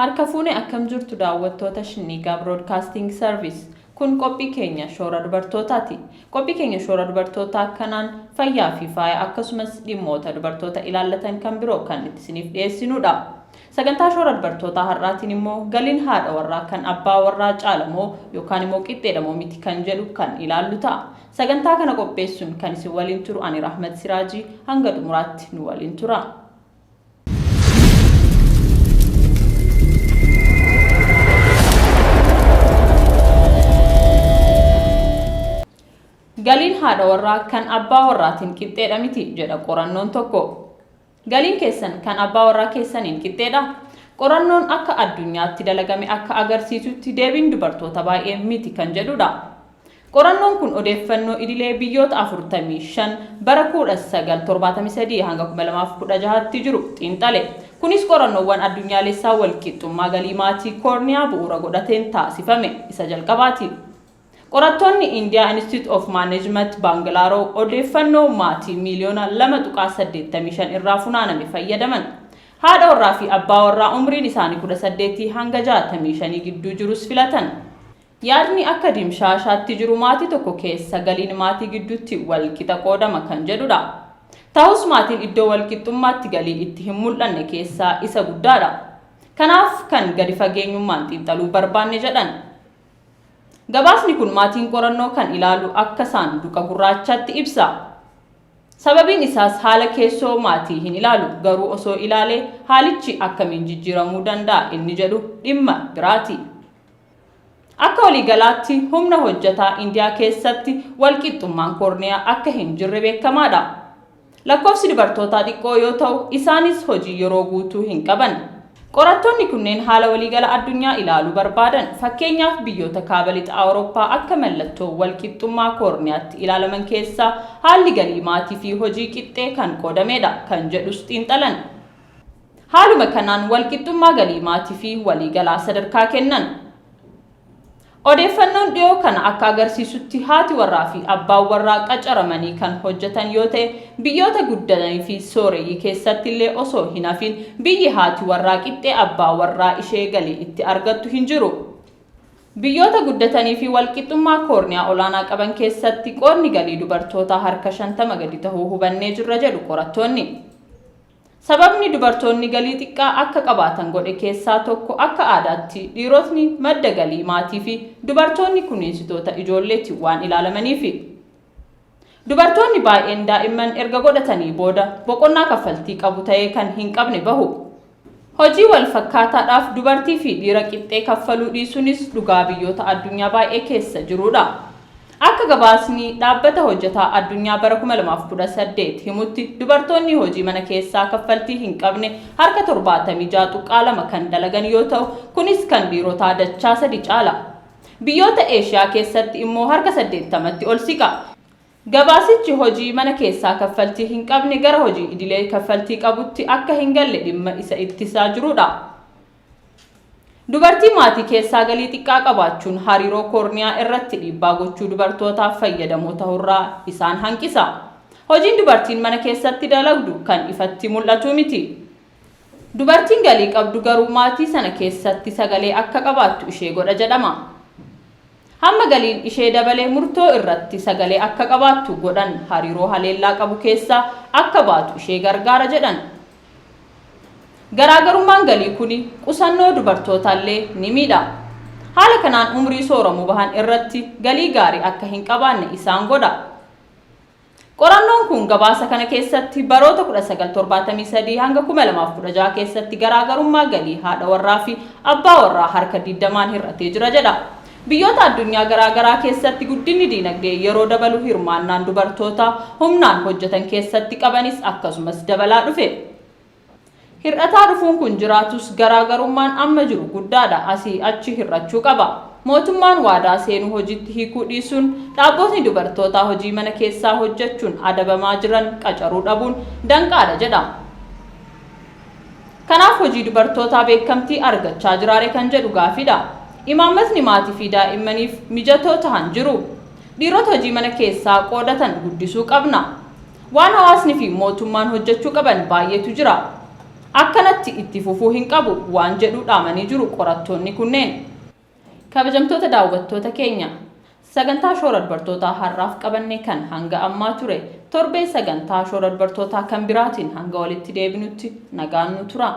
Harka fuune akkam jirtu daawwattoota Shinniigaa Broadcasting Service kun qophii keenya shoora dubartootaati. Qophii keenya shoora dubartootaa kanaan fayyaa fi faaya akkasumas dhimmoota dubartoota ilaallatan kan biroo kan isiniif dhiyeessinudha. Sagantaa shoora dubartootaa har'aatiin immoo galiin haadha warraa kan abbaa warraa caalamoo yookaan immoo qixxeedhamoo miti kan jedhu kan ilaallu ta'a. Sagantaa kana qopheessuun kan isin waliin turu ani Rahmat Siraajii hanga xumuraatti nu waliin tura. Galiin haadha warraa kan abbaa warraatiin qixxeedha miti jedha qorannoon tokko. Galiin keessan kan abbaa warraa keessaniin qixxeedha. Qorannoon akka addunyaatti dalagame akka agarsiisutti deebiin dubartoota baay'ee miti kan jedhudha. Qorannoon kun odeeffannoo idilee biyyoota 45 bara 1973 hanga 2016tti jiru xiinxale. Kunis qorannoowwan addunyaalessaa walqixxummaa galii maatii koorniyaa bu'uura godhateen taasifame isa jalqabaati. Qorattoonni India Institute of Management Bangalore odeeffannoo maatii miliyoona 2.85 irraa funaaname fayyadaman. Haadha warraa fi abbaa warraa umriin isaanii 18 hanga 65 gidduu jirus filatan. Yaadni akka dimshaashaatti jiru maatii tokko keessa galiin maatii gidduutti walqixa qoodama kan jedhudha. Ta'us maatiin iddoo walqixxummaatti galii itti hin mul'anne keessaa isa guddaadha. Kanaaf kan gadi fageenyummaan xiinxaluu barbaanne jedhan. Gabaasni kun maatiin qorannoo kan ilaalu akka saanduqa gurraachaatti ibsa. Sababiin isaas haala keessoo maatii hin ilaalu garuu osoo ilaalee haalichi akkamiin jijjiiramuu danda'a inni jedhu dhimma biraati. Akka waliigalaatti humna hojjetaa Indiyaa keessatti walqixxummaan koorniyaa akka hin jirre beekamaadha. Lakkoofsi dubartootaa xiqqoo yoo ta'u isaanis hojii yeroo guutuu hin qaban. Qorattoonni kunneen haala waliigala addunyaa ilaaluu barbaadan fakkeenyaaf biyyoota kaaba lixa Awurooppaa akka mallattoo walqixxummaa koorniyaatti ilaalaman keessaa haalli galii maatii fi hojii qixxee kan qoodamedha kan jedhus xiinxalan. Haaluma kanaan walqixxummaa galii maatii fi waliigalaa sadarkaa kennan. Odeeffannoon dhiyoo kana akka agarsiisutti haati warraa fi abbaan warraa qacaramanii kan hojjetan yoo ta'e biyyoota guddatanii fi sooreyyii keessatti illee osoo hin hafin biyyi haati warraa qixxee abbaa warraa ishee galii itti argattu hin jiru. Biyyoota guddatanii fi walqixxummaa koorniyaa olaanaa qaban keessatti qoodni galii dubartootaa harka 50 gadi tahuu hubannee jirra jedhu qorattoonni. Sababni dubartoonni galii xiqqaa akka qabaatan godhe keessaa tokko akka aadaatti dhiirotni madda galii maatii fi dubartoonni kunuunsitoota ijoolleetti waan ilaalamaniifi. Dubartoonni baay'een daa'imman erga godhatanii booda boqonnaa kaffaltii qabu ta'ee kan hin qabne bahu. Hojii wal fakkaataadhaaf dubartii fi dhiira qixxee kaffaluu dhiisuunis dhugaa biyyoota addunyaa baay'ee keessa jirudha. Akka gabaasni dhaabbata hojjetaa addunyaa bara 2018 himutti dubartoonni hojii mana keessaa kaffaltii hin qabne harka 76.2 kan dalagan yoo ta'u kunis kan dhiirotaa dachaa 3 caala. Biyyoota Eeshiyaa keessatti immoo harka 80tti ol siqa. Gabaasichi hojii mana keessaa kaffaltii hin qabne gara hojii idilee kaffaltii qabutti akka hin galle dhimma isa ittisaa jirudha. Dubartii maatii keessaa galii xiqqaa qabaachuun hariiroo koorniyaa irratti dhiibbaa gochuu dubartootaaf fayyadamoo ta'urraa isaan hanqisa. Hojiin dubartiin mana keessatti dalagdu kan ifatti mul'atu miti. Dubartiin galii qabdu garuu maatii sana keessatti sagalee akka qabaattu ishee godha jedhama. Hamma galiin ishee dabalee murtoo irratti sagalee akka qabaattu godhan hariiroo haleellaa qabu keessaa akka baatu ishee gargaara jedhan. Garaagarummaan galii kuni qusannoo dubartootaallee ni miidha. Haala kanaan umrii sooramuu bahan irratti galii gaarii akka hin qabaanne isaan godha. Qorannoon kun gabaasa kana keessatti baroota 1973 hanga 2016 keessatti garaagarummaa galii haadha warraa fi abbaa warraa harka 20 hir'atee jira jedha. Biyyoota addunyaa garaagaraa keessatti guddinni diinagdee yeroo dabalu hirmaannaan dubartoota humnaan hojjetan keessatti qabanis akkasumas dabalaa dhufe. Hir'ataa dhufuun kun jiraatus garaagarummaan amma jiru guddaadha asii achi hir'achuu qaba. Mootummaan waadaa seenuu hojiitti hiikuu dhiisuun dhaabbatni dubartootaa hojii mana keessaa hojjechuun adabamaa jiran qacaruu dhabuun danqaadha jedha. Kanaaf hojii dubartootaa beekamtii argachaa jiraare kan jedhu gaafidha. Imaammatni maatii fi daa'immaniif mijatoo ta'an jiru. Dhiirota hojii mana keessaa qoodatan guddisuu qabna. Waan hawaasni fi mootummaan hojjechuu qaban baay'eetu jira. akkanatti itti fufuu hin qabu waan jedhu dhaamanii jiru qorattoonni kunneen. Kabajamtoota daawwattoota keenya sagantaa shoora dubartootaa har'aaf qabanne kan hanga ammaa ture torbee sagantaa shoora dubartootaa kan biraatiin hanga walitti deebinutti nagaan nu tura.